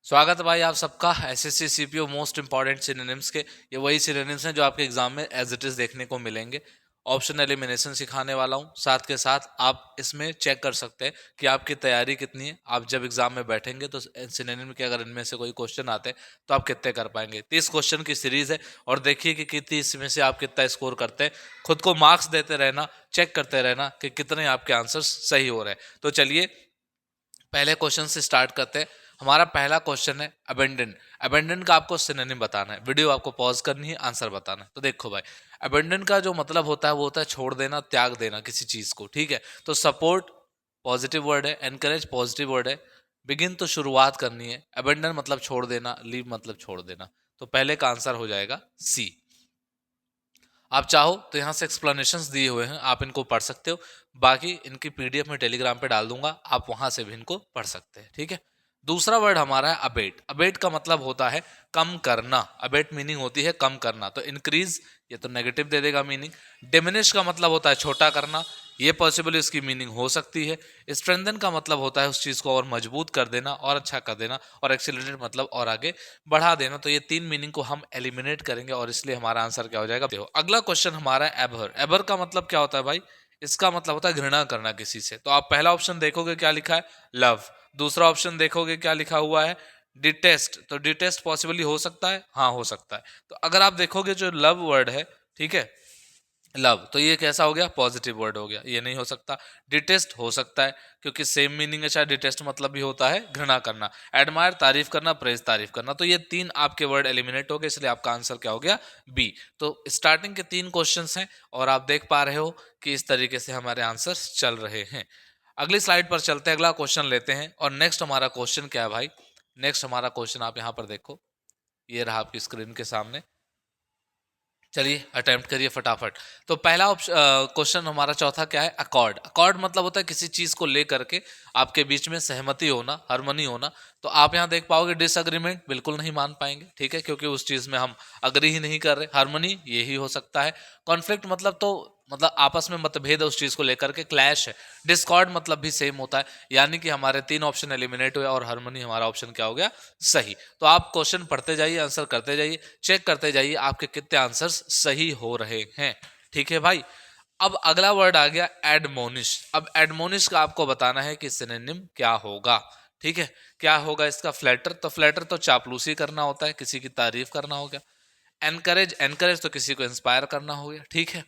स्वागत है भाई आप सबका SSC CPO most important synonyms के। ये वही सिनोनिम्स हैं जो आपके एग्जाम में एज इट इज देखने को मिलेंगे। ऑप्शन एलिमिनेशन सिखाने वाला हूँ, साथ के साथ आप इसमें चेक कर सकते हैं कि आपकी तैयारी कितनी है। आप जब एग्जाम में बैठेंगे तो सिनोनिम के अगर इनमें से कोई क्वेश्चन आते हैं तो आप कितने कर पाएंगे। 30 क्वेश्चन की सीरीज है और देखिए कि कितनी इसमें से आप कितना स्कोर करते हैं। खुद को मार्क्स देते रहना, चेक करते रहना कि कितने आपके आंसर्स सही हो रहे हैं। तो चलिए पहले क्वेश्चन से स्टार्ट करते हैं। हमारा पहला क्वेश्चन है अबेंडन। अबेंडन का आपको सिनोनिम बताना है। वीडियो आपको पॉज करनी है, आंसर बताना है। तो देखो भाई, अबेंडन का जो मतलब होता है वो होता है छोड़ देना, त्याग देना किसी चीज को। ठीक है, तो सपोर्ट पॉजिटिव वर्ड है, एनकरेज पॉजिटिव वर्ड है, बिगिन तो शुरुआत करनी है, अबेंडन मतलब छोड़ देना, लीव मतलब छोड़ देना। तो पहले का आंसर हो जाएगा सी। आप चाहो तो यहाँ से एक्सप्लेनेशंस दिए हुए हैं, आप इनको पढ़ सकते हो। बाकी इनकी पीडीएफ में टेलीग्राम पे डाल दूंगा, आप वहां से भी इनको पढ़ सकते हैं। ठीक है, दूसरा वर्ड हमारा है अबेट। अबेट का मतलब होता है कम करना। अबेट मीनिंग होती है कम करना, तो इंक्रीज ये तो नेगेटिव दे देगा मीनिंग। डिमिनिश का मतलब होता है छोटा करना, ये पॉसिबल इसकी मीनिंग हो सकती है। स्ट्रेंथन का मतलब होता है उस चीज को और मजबूत कर देना और अच्छा कर देना, और एक्सीलरेट मतलब और आगे बढ़ा देना। तो ये तीन मीनिंग को हम एलिमिनेट करेंगे और इसलिए हमारा आंसर क्या हो जाएगा। देखो अगला क्वेश्चन हमारा है एबर। एबर का मतलब क्या होता है भाई? इसका मतलब होता है घृणा करना किसी से। तो आप पहला ऑप्शन देखोगे क्या लिखा है, लव। दूसरा ऑप्शन देखोगे क्या लिखा हुआ है, डिटेस्ट। तो डिटेस्ट पॉसिबली हो सकता है, हाँ हो सकता है। तो अगर आप देखोगे जो लव वर्ड है, ठीक है, लव, तो ये कैसा हो गया, पॉजिटिव वर्ड हो गया, ये नहीं हो सकता। डिटेस्ट हो सकता है क्योंकि सेम मीनिंग है, शायद डिटेस्ट मतलब भी होता है घृणा करना। एडमायर तारीफ करना, प्रेज तारीफ करना। तो ये तीन आपके वर्ड एलिमिनेट हो गए, इसलिए आपका आंसर क्या हो गया, बी। तो स्टार्टिंग के तीन क्वेश्चंस हैं और आप देख पा रहे हो कि इस तरीके से हमारे आंसर्स चल रहे हैं। अगली स्लाइड पर चलते हैं, अगला क्वेश्चन लेते हैं। और नेक्स्ट हमारा क्वेश्चन क्या है भाई? नेक्स्ट हमारा क्वेश्चन आप यहाँ पर देखो, ये रहा आपकी स्क्रीन के सामने। चलिए अटेम्प्ट करिए फटाफट। तो पहला क्वेश्चन हमारा चौथा क्या है, अकॉर्ड। अकॉर्ड मतलब होता है किसी चीज को लेकर के आपके बीच में सहमति होना, हार्मनी होना। तो आप यहाँ देख पाओगे डिसएग्रीमेंट बिल्कुल नहीं मान पाएंगे, ठीक है, क्योंकि उस चीज में हम अग्री ही नहीं कर रहे। हार्मनी यही हो सकता है। कॉन्फ्लिक्ट मतलब तो मतलब आपस में मतभेद है उस चीज को लेकर के, क्लैश है। डिस्कॉर्ड मतलब भी सेम होता है। यानी कि हमारे तीन ऑप्शन एलिमिनेट हुए और हार्मनी हमारा ऑप्शन क्या हो गया, सही। तो आप क्वेश्चन पढ़ते जाइए, आंसर करते जाइए, चेक करते जाइए आपके कितने आंसर्स सही हो रहे हैं। ठीक है भाई। अब अगला वर्ड आ गया एडमोनिश। अब एडमोनिश का आपको बताना है कि सिनोनिम क्या होगा। ठीक है, क्या होगा इसका? फ्लैटर। तो फ्लैटर तो चापलूसी करना होता है, किसी की तारीफ करना हो गया। एनकरेज, एनकरेज तो किसी को इंस्पायर करना हो गया। ठीक है,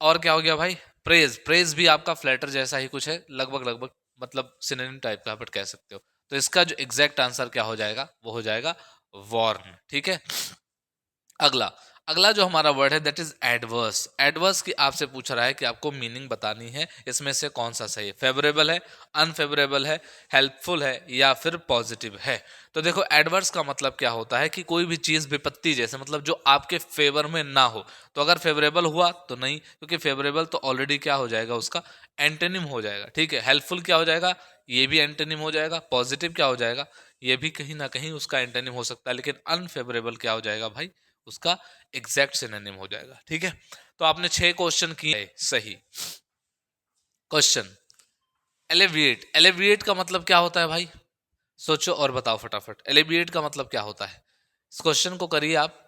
और क्या हो गया भाई? प्रेज। प्रेज भी आपका फ्लैटर जैसा ही कुछ है, लगभग लगभग मतलब सिनोनिम टाइप का आप कह सकते हो। तो इसका जो एग्जैक्ट आंसर क्या हो जाएगा, वो हो जाएगा वॉर्न। ठीक है, अगला अगला जो हमारा वर्ड है दैट इज एडवर्स। एडवर्स की आपसे पूछ रहा है कि आपको मीनिंग बतानी है, इसमें से कौन सा सही है। फेवरेबल है, अनफेवरेबल है, हेल्पफुल है या फिर पॉजिटिव है। तो देखो एडवर्स का मतलब क्या होता है कि कोई भी चीज विपत्ति जैसे, मतलब जो आपके फेवर में ना हो। तो अगर फेवरेबल हुआ तो नहीं, क्योंकि फेवरेबल तो ऑलरेडी क्या हो जाएगा, उसका एंटोनिम हो जाएगा। ठीक है, हेल्पफुल क्या हो जाएगा, ये भी एंटोनिम हो जाएगा। पॉजिटिव क्या हो जाएगा, ये भी कहीं ना कहीं उसका एंटोनिम हो सकता है। लेकिन अनफेवरेबल क्या हो जाएगा भाई, उसका एग्जैक्ट सिनोनिम हो जाएगा। ठीक है, तो आपने 6 क्वेश्चन किए सही। Question alleviate. एलिविएट का मतलब क्या होता है भाई? सोचो और बताओ फटाफट, एलिविएट का मतलब क्या होता है? इस क्वेश्चन को करिए आप।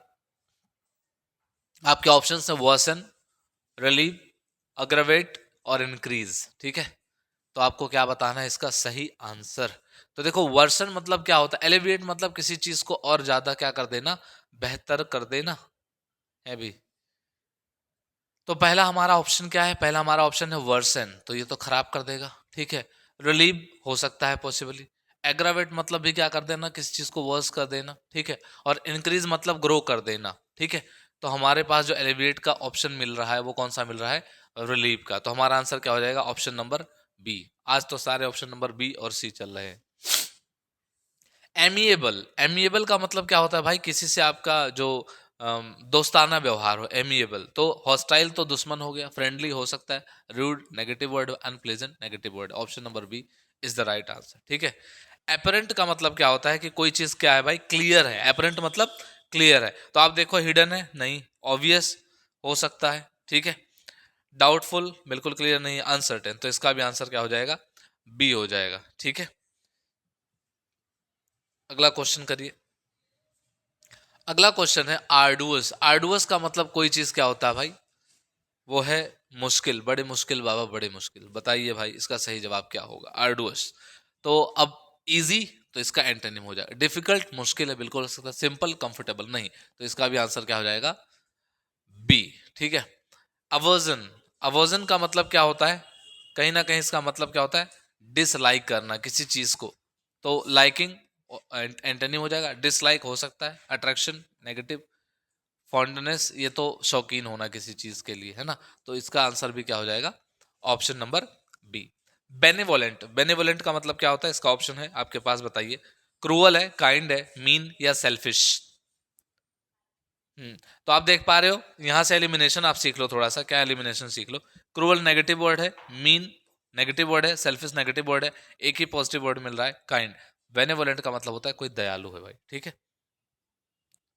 आपके ऑप्शन है वर्सन, रिलीव, अग्रवेट और इंक्रीज। ठीक है, तो आपको क्या बताना है इसका सही आंसर। तो देखो वर्सन मतलब क्या होता है, एलिविएट मतलब किसी चीज को और ज्यादा क्या कर देना, बेहतर कर देना है भी। तो पहला हमारा ऑप्शन क्या है, पहला हमारा ऑप्शन है वर्सन, तो ये तो खराब कर देगा। ठीक है, रिलीव हो सकता है पॉसिबली। एग्रावेट मतलब भी क्या कर देना, किसी चीज को वर्स कर देना। ठीक है, और इंक्रीज मतलब ग्रो कर देना। ठीक है, तो हमारे पास जो एलिवेट का ऑप्शन मिल रहा है वो कौन सा मिल रहा है, रिलीव का। तो हमारा आंसर क्या हो जाएगा, ऑप्शन नंबर बी। आज तो सारे ऑप्शन नंबर बी और सी चल रहे हैं। एमिएबल। एमिएबल का मतलब क्या होता है भाई, किसी से आपका जो दोस्ताना व्यवहार हो, एमिएबल। तो हॉस्टाइल तो दुश्मन हो गया, फ्रेंडली हो सकता है, rude negative word, unpleasant negative word. Option number B is the right answer. ठीक है, एपरेंट का मतलब क्या होता है कि कोई चीज क्या है भाई, क्लियर है। एपरेंट मतलब क्लियर है। तो आप देखो हिडन है, नहीं। ऑब्वियस हो सकता है, ठीक है। डाउटफुल बिल्कुल क्लियर नहीं है। अनसर्टेन, तो इसका भी आंसर क्या हो जाएगा, बी हो जाएगा। ठीक है, अगला क्वेश्चन करिए। अगला क्वेश्चन है आर्डुअस। आर्डुअस का मतलब कोई चीज क्या होता है भाई? वो है मुश्किल, बड़े मुश्किल बाबा, बड़े मुश्किल। बताइए भाई इसका सही जवाब क्या होगा? आर्डुअस। तो अब इजी, तो इसका एंटोनिम हो जाएगा डिफिकल्ट, मुश्किल है बिल्कुल हो सकता है, सिंपल कंफर्टेबल नहीं, तो इसका भी आंसर क्या हो जाएगा? बी। ठीक है। अवर्जन। अवर्जन का मतलब क्या होता है? कहीं ना कहीं इसका मतलब क्या होता है? डिसलाइक करना किसी चीज को। तो लाइकिंग एंटोनिम हो जाएगा। डिसलाइक हो सकता है अट्रैक्शन नेगेटिव, फॉन्डनेस ये तो शौकीन होना किसी चीज के लिए, है ना? तो इसका आंसर भी क्या हो जाएगा? Option number B. Benevolent. Benevolent का मतलब क्या होता है? इसका ऑप्शन है आपके पास, बताइए। क्रूअल है, काइंड है, मीन या सेल्फिश? तो आप देख पा रहे हो, यहां से एलिमिनेशन आप सीख लो थोड़ा सा। क्या एलिमिनेशन सीख लो? क्रूअल नेगेटिव वर्ड है, मीन नेगेटिव वर्ड है, सेल्फिश नेगेटिव वर्ड है, एक ही पॉजिटिव वर्ड मिल रहा है काइंड। बेनेवोलेंट का मतलब होता है कोई दयालु है भाई। ठीक है,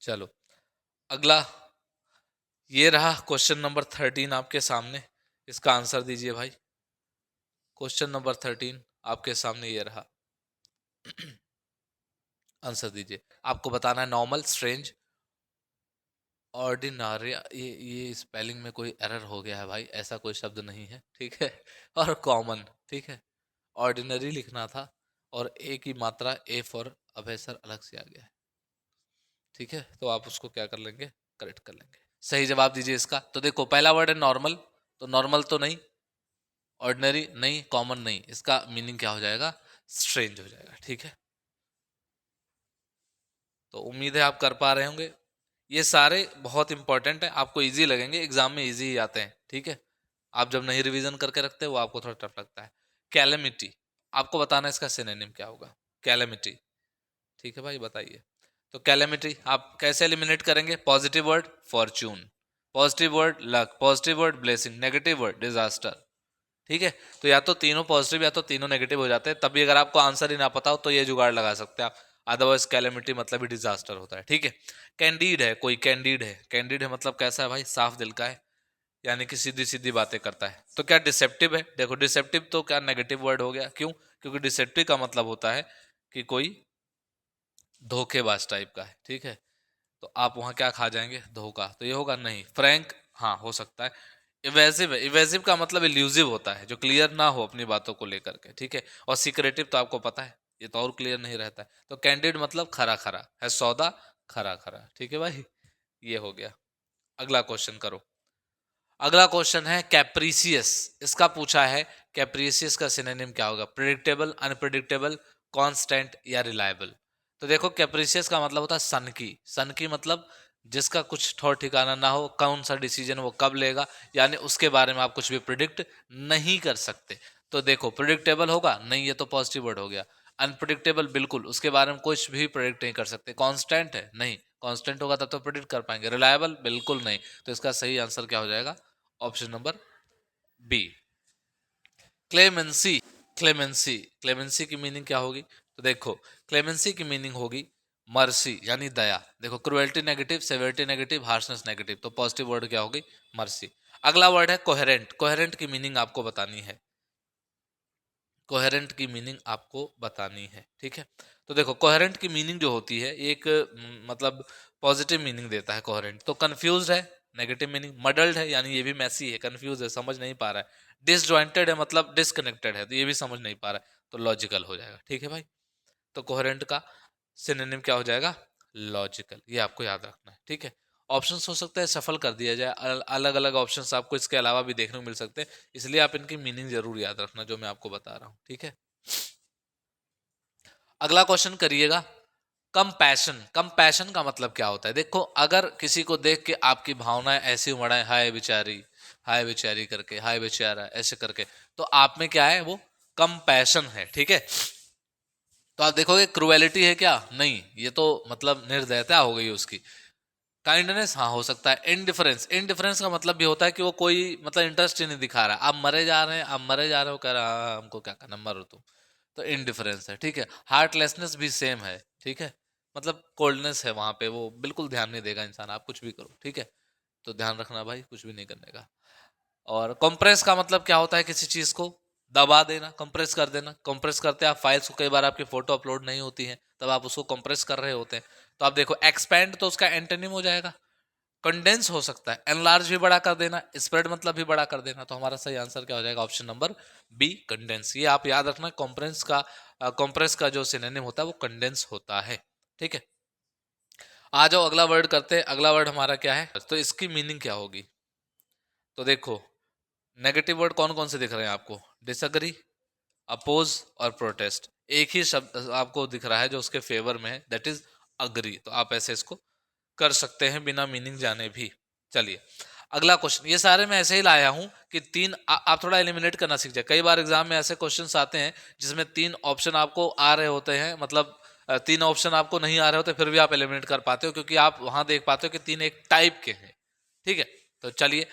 चलो अगला। ये रहा क्वेश्चन नंबर 13 आपके सामने, इसका आंसर दीजिए भाई। क्वेश्चन नंबर 13 आपके सामने ये रहा, आंसर दीजिए। आपको बताना है नॉर्मल, स्ट्रेंज, ऑर्डिनरी। ये स्पेलिंग में कोई एरर हो गया है भाई, ऐसा कोई शब्द नहीं है। ठीक है, और कॉमन। ठीक है, ऑर्डिनरी लिखना था और ए की मात्रा ए फॉर अभय सर अलग से आ गया है। ठीक है, तो आप उसको क्या कर लेंगे? करेक्ट कर लेंगे। सही जवाब दीजिए इसका। तो देखो पहला वर्ड है नॉर्मल, तो नॉर्मल तो नहीं, ऑर्डिनरी नहीं, कॉमन नहीं, इसका मीनिंग क्या हो जाएगा? स्ट्रेंज हो जाएगा। ठीक है, तो उम्मीद है आप कर पा रहे होंगे। ये सारे बहुत इंपॉर्टेंट है, आपको इजी लगेंगे, एग्जाम में इजी ही आते हैं। ठीक है, आप जब नहीं रिवीजन करके रखते वो आपको थोड़ा टफ लगता है। कैलेमिटी, आपको बताना है इसका सिनोनिम क्या होगा? कैलेमिटी। ठीक है भाई, बताइए। तो कैलेमिटी आप कैसे एलिमिनेट करेंगे? Positive word Fortune, positive word luck, positive word blessing, negative word disaster. ठीक है, तो या तो तीनों पॉजिटिव या तो तीनों नेगेटिव हो जाते हैं। तभी अगर आपको आंसर ही ना पता हो तो ये जुगाड़ लगा सकते हैं आप। अदरवाइज कैलेमिटी मतलब ही डिजास्टर होता है। ठीक है, कैंडीड है, कोई कैंडीड है। कैंडीड है मतलब कैसा है भाई? साफ दिल का है, यानी कि सीधी सीधी बातें करता है। तो क्या डिसेप्टिव है? देखो डिसेप्टिव तो क्या नेगेटिव वर्ड हो गया, क्यों? क्योंकि डिसेप्टिव का मतलब होता है कि कोई धोखेबाज टाइप का है। ठीक है, तो आप वहां क्या खा जाएंगे? धोखा। तो ये होगा नहीं। फ्रैंक, हाँ हो सकता है। इवेजिव है, इवेजिव का मतलब इल्यूजिव होता है, जो क्लियर ना हो अपनी बातों को लेकर के। ठीक है, और सीक्रेटिव तो आपको पता है, ये तो और क्लियर नहीं रहता है। तो कैंडिड मतलब खरा खरा है, सौदा खरा खरा। ठीक है भाई, ये हो गया। अगला क्वेश्चन करो। अगला क्वेश्चन है कैप्रीसियस। इसका पूछा है कैप्रीसियस का सिनोनिम क्या होगा? प्रिडिक्टेबल, अनप्रिडिक्टेबल, कांस्टेंट या रिलायबल? तो देखो कैप्रीसियस का मतलब होता है सनकी। सनकी मतलब जिसका कुछ ठौर ठिकाना ना हो, कौन सा डिसीजन वो कब लेगा, यानी उसके बारे में आप कुछ भी प्रिडिक्ट नहीं कर सकते। तो देखो प्रिडिक्टेबल होगा नहीं, ये तो पॉजिटिव वर्ड हो गया। अनप्रिडिक्टेबल बिल्कुल, उसके बारे में कुछ भी प्रिडिक्ट नहीं कर सकते। कांस्टेंट है नहीं, कांस्टेंट होगा तब तो प्रिडिक्ट कर पाएंगे। रिलायबल बिल्कुल नहीं। तो इसका सही आंसर क्या हो जाएगा? Option number B, clemency. Clemency, clemency की मीनिंग क्या होगी? तो देखो क्लेमेंसी की मीनिंग होगी मर्सी, यानी दया। देखो cruelty negative, severity negative, harshness negative, तो पॉजिटिव वर्ड क्या होगी? मर्सी। अगला वर्ड है कोहेरेंट। कोहेरेंट की मीनिंग आपको बतानी है। कोहेरेंट की मीनिंग आपको बतानी है। ठीक है, तो देखो कोहेरेंट की मीनिंग जो होती है एक मतलब पॉजिटिव मीनिंग देता है कोहेरेंट। तो कंफ्यूज्ड है, नेगेटिव मीनिंग। मडल्ड है, यानी ये भी मैसी है, कंफ्यूज है, समझ नहीं पा रहा है। डिसजॉइंटेड है मतलब डिसकनेक्टेड है, तो ये भी समझ नहीं पा रहा है, तो लॉजिकल हो जाएगा। ठीक है भाई, तो कोहेरेंट का सिनोनिम क्या हो जाएगा? लॉजिकल। ये आपको याद रखना है। ठीक है, ऑप्शंस हो सकता है सफल कर दिया जाए, अलग अलग ऑप्शंस आपको इसके अलावा भी देखने को मिल सकते हैं, इसलिए आप इनकी मीनिंग जरूर याद रखना जो मैं आपको बता रहा हूँ। ठीक है, अगला क्वेश्चन करिएगा। कंपैशन। कंपैशन का मतलब क्या होता है? देखो अगर किसी को देख के आपकी भावनाएं ऐसी उमड़ाए, हाय बेचारी, हाय बेचारी करके, हाय बेचारा ऐसे करके, तो आप में क्या है? वो कंपैशन है। ठीक है, तो आप देखोगे क्रुएलिटी है क्या? नहीं, ये तो मतलब निर्दयता हो गई उसकी। काइंडनेस, हाँ हो सकता है। इनडिफरेंस, इनडिफरेंस का मतलब भी होता है कि वो कोई मतलब इंटरेस्ट ही नहीं दिखा रहा। आप मरे जा रहे हैं, आप मरे जा रहे हो, कह रहा हाँ, हमको क्या करना, मरो तुम। तो इनडिफरेंस है। ठीक है, हार्टलेसनेस भी सेम है। ठीक है, मतलब कोल्डनेस है वहां पे, वो बिल्कुल ध्यान नहीं देगा इंसान, आप कुछ भी करो। ठीक है, तो ध्यान रखना भाई, कुछ भी नहीं करने का। और कंप्रेस का मतलब क्या होता है? किसी चीज को दबा देना, कंप्रेस कर देना। कंप्रेस करते आप फाइल्स को, कई बार आपकी फोटो अपलोड नहीं होती है तब आप उसको कंप्रेस कर रहे होते हैं। तो आप देखो एक्सपैंड तो उसका एंटोनिम हो जाएगा, कंडेंस हो सकता है, एनलार्ज भी बड़ा कर देना, स्प्रेड मतलब भी बड़ा कर देना। तो हमारा सही आंसर क्या हो जाएगा, ऑप्शन नंबर बी कंडेंस। ये आप याद रखना, कंप्रेस का जो सिनोनिम होता है वो कंडेंस होता है। ठीक है, आ जाओ अगला वर्ड करते हैं। अगला वर्ड हमारा क्या है, तो इसकी मीनिंग क्या होगी। तो देखो नेगेटिव वर्ड कौन कौन से दिख रहे हैं आपको, डिसएग्री, अपोज और प्रोटेस्ट। एक ही शब्द आपको दिख रहा है जो उसके फेवर में है, दैट इज अग्री। तो आप ऐसे इसको कर सकते हैं बिना मीनिंग जाने भी। चलिए अगला क्वेश्चन, ये सारे मैं ऐसे ही लाया हूं कि आप थोड़ा एलिमिनेट करना सीख जाए। कई बार एग्जाम में ऐसे क्वेश्चंस आते हैं जिसमें 3 ऑप्शन आपको आ रहे होते हैं, मतलब 3 ऑप्शन आपको नहीं आ रहे होते, फिर भी आप एलिमिनेट कर पाते हो क्योंकि आप वहां देख पाते हो कि 3 एक टाइप के हैं। ठीक है, तो चलिए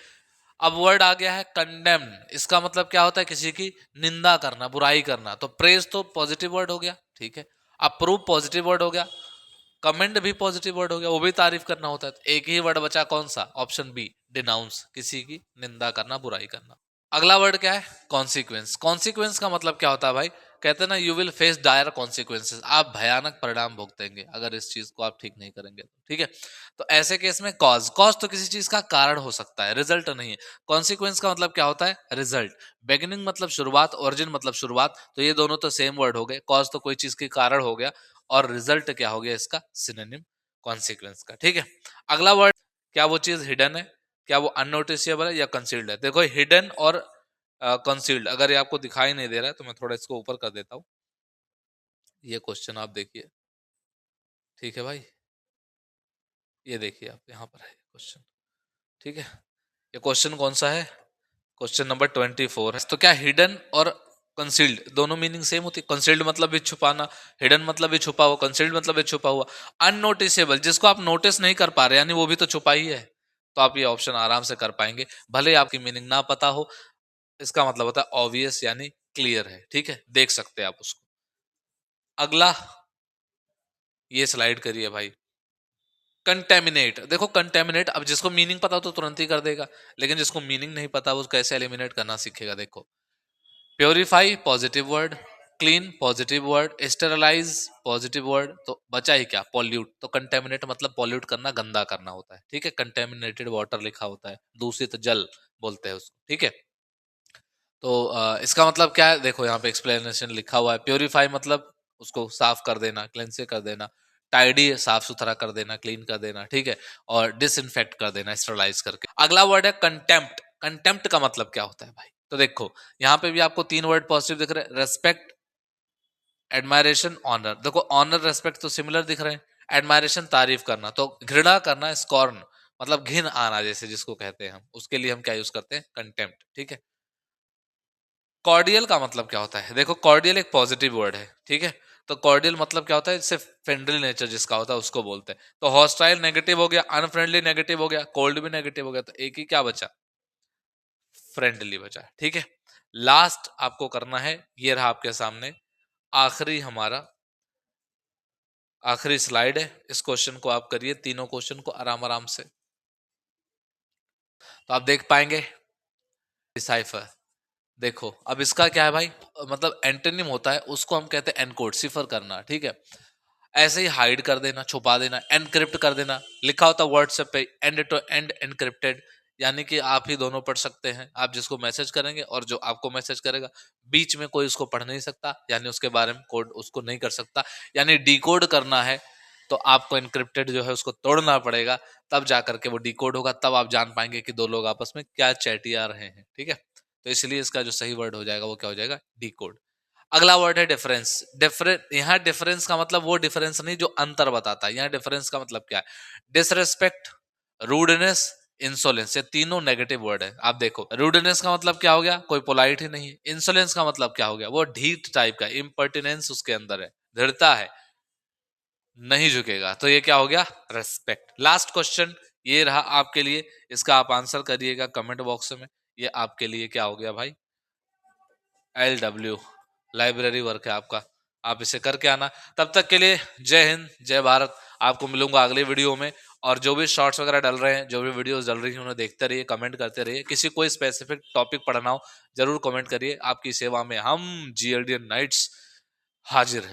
अब वर्ड आ गया है कंडेम। इसका मतलब क्या होता है, किसी की निंदा करना, बुराई करना। तो प्रेज तो पॉजिटिव वर्ड हो गया, ठीक है। अप्रूव पॉजिटिव वर्ड हो गया, कमेंड भी पॉजिटिव वर्ड हो गया, वो भी तारीफ करना होता है। तो एक ही वर्ड बचा, कौन सा, ऑप्शन बी डिनाउंस, किसी की निंदा करना, बुराई करना। अगला वर्ड क्या है, कॉन्सिक्वेंस। कॉन्सिक्वेंस का मतलब क्या होता है भाई, कहते हैं ना you will face dire consequences, आप भयानक परिणाम भुगतेंगे अगर इस चीज को आप ठीक नहीं करेंगे तो। ठीक है, तो ऐसे केस में कॉज तो किसी चीज का कारण हो सकता है, रिजल्ट नहीं है। कॉन्सिक्वेंस का मतलब क्या होता है, रिजल्ट। बिगिनिंग मतलब शुरुआत, ओरिजिन मतलब शुरुआत, तो ये दोनों तो सेम वर्ड हो गए। कॉज तो कोई चीज के कारण हो गया, और रिजल्ट क्या हो गया इसका, सिनोनिम कॉन्सिक्वेंस का। ठीक है, अगला वर्ड, क्या वो चीज हिडन है, क्या वो अननोटिसेबल है या कंसील्ड है। देखो हिडन और कंसील्ड, अगर ये आपको दिखाई नहीं दे रहा है तो मैं थोड़ा इसको ऊपर कर देता हूं। ये क्वेश्चन आप देखिए, ठीक है भाई, ये देखिए आप, यहाँ पर है क्वेश्चन। ठीक है, ये क्वेश्चन कौन सा है, क्वेश्चन नंबर 24 है। तो क्या हिडन और कंसील्ड दोनों मीनिंग सेम होती है। कंसील्ड मतलब भी छुपाना, हिडन मतलब भी छुपा हुआ, कंसील्ड मतलब भी छुपा हुआ। अननोटिसेबल, जिसको आप नोटिस नहीं कर पा रहे, यानी वो भी तो छुपा ही है। तो आप ये ऑप्शन आराम से कर पाएंगे, भले ही आपकी मीनिंग ना पता हो। इसका मतलब होता है ऑब्वियस, यानी क्लियर है। ठीक है, देख सकते हैं आप उसको। अगला, ये स्लाइड करिए भाई, कंटेमिनेट। देखो कंटेमिनेट, अब जिसको मीनिंग पता हो तो तुरंत ही कर देगा, लेकिन जिसको मीनिंग नहीं पता वो कैसे एलिमिनेट करना सीखेगा। देखो purify positive word, clean positive word, sterilise positive word, तो बचा ही क्या, पॉल्यूट। तो कंटेमिनेट मतलब पॉल्यूट करना, गंदा करना होता है। ठीक है, कंटेमिनेटेड वाटर लिखा होता है, दूषित जल बोलते हैं उसको। ठीक है, तो इसका मतलब क्या है, देखो यहाँ पे एक्सप्लेनेशन लिखा हुआ है। प्योरीफाई मतलब उसको साफ कर देना, क्लेंस कर देना। टाइडी साफ सुथरा कर देना, क्लीन कर देना। ठीक है, और डिसइंफेक्ट कर देना, स्टरलाइज करके। अगला वर्ड है कंटेम्प्ट। कंटेम्प्ट का मतलब क्या होता है भाई, तो देखो यहाँ पे भी आपको 3 वर्ड पॉजिटिव दिख रहे हैं, रेस्पेक्ट, एडमायरेशन, ऑनर। देखो ऑनर रेस्पेक्ट तो सिमिलर दिख रहे हैं, एडमायरेशन तारीफ करना, तो घृणा करना, स्कॉर्न मतलब घिन आना, जैसे जिसको कहते हैं हम, उसके लिए हम क्या यूज करते हैं, कंटेम्प्ट। ठीक है, कॉर्डियल का मतलब क्या होता है, देखो कॉर्डियल एक पॉजिटिव वर्ड है। ठीक है, तो कॉर्डियल मतलब क्या होता है, इससे फ्रेंडली नेचर जिसका होता है उसको बोलते हैं। तो हॉस्टाइल नेगेटिव हो गया, अनफ्रेंडली नेगेटिव हो गया, कोल्ड भी नेगेटिव हो गया, तो एक ही क्या बचा, फ्रेंडली बचा। ठीक है, लास्ट आपको करना है, ये रहा आपके सामने आखिरी हमारा, आखिरी स्लाइड है। इस क्वेश्चन को आप करिए, तीनों क्वेश्चन को आराम आराम से, तो आप देख पाएंगे। डिसाइफर, देखो अब इसका क्या है भाई, मतलब एंटोनिम होता है, उसको हम कहते हैं एनकोड, सिफर करना। ठीक है, ऐसे ही हाइड कर देना, छुपा देना, एनक्रिप्ट कर देना। लिखा होता है व्हाट्सएप पे एंड टू एंड एनक्रिप्टेड, यानी कि आप ही दोनों पढ़ सकते हैं, आप जिसको मैसेज करेंगे और जो आपको मैसेज करेगा, बीच में कोई उसको पढ़ नहीं सकता, यानी उसके बारे में कोड उसको नहीं कर सकता। यानी डिकोड करना है तो आपको एनक्रिप्टेड जो है उसको तोड़ना पड़ेगा, तब जा करके वो डिकोड होगा, तब आप जान पाएंगे कि दो लोग आपस में क्या चैटिया रहे हैं। ठीक है, तो इसलिए इसका जो सही वर्ड हो जाएगा वो क्या हो जाएगा, डिकोड। अगला वर्ड है डिफरेंस। यहाँ डिफरेंस का मतलब वो डिफरेंस नहीं जो अंतर बताता है, यहाँ डिफरेंस का मतलब क्या है, डिसरेस्पेक्ट, रूडनेस, इंसोलेंस, ये तीनों नेगेटिव वर्ड है। आप देखो रूडनेस का मतलब क्या हो गया, कोई पोलाइट ही नहीं है। इंसोलेंस का मतलब क्या हो गया, वो ढीठ टाइप का, इम्पर्टिनेंस उसके अंदर है, दृढ़ता है, नहीं झुकेगा। तो ये क्या हो गया, रेस्पेक्ट। लास्ट क्वेश्चन ये रहा आपके लिए, इसका आप आंसर करिएगा कमेंट बॉक्स में। ये आपके लिए क्या हो गया भाई, LW, लाइब्रेरी वर्क है आपका, आप इसे करके आना। तब तक के लिए जय हिंद, जय भारत। आपको मिलूंगा अगले वीडियो में, और जो भी शॉर्ट्स वगैरह डल रहे हैं, जो भी वीडियोस डल रही हैं, उन्हें देखते रहिए, कमेंट करते रहिए। किसी कोई स्पेसिफिक टॉपिक पढ़ना हो जरूर कमेंट करिए, आपकी सेवा में हम GLD नाइट्स हाजिर हैं।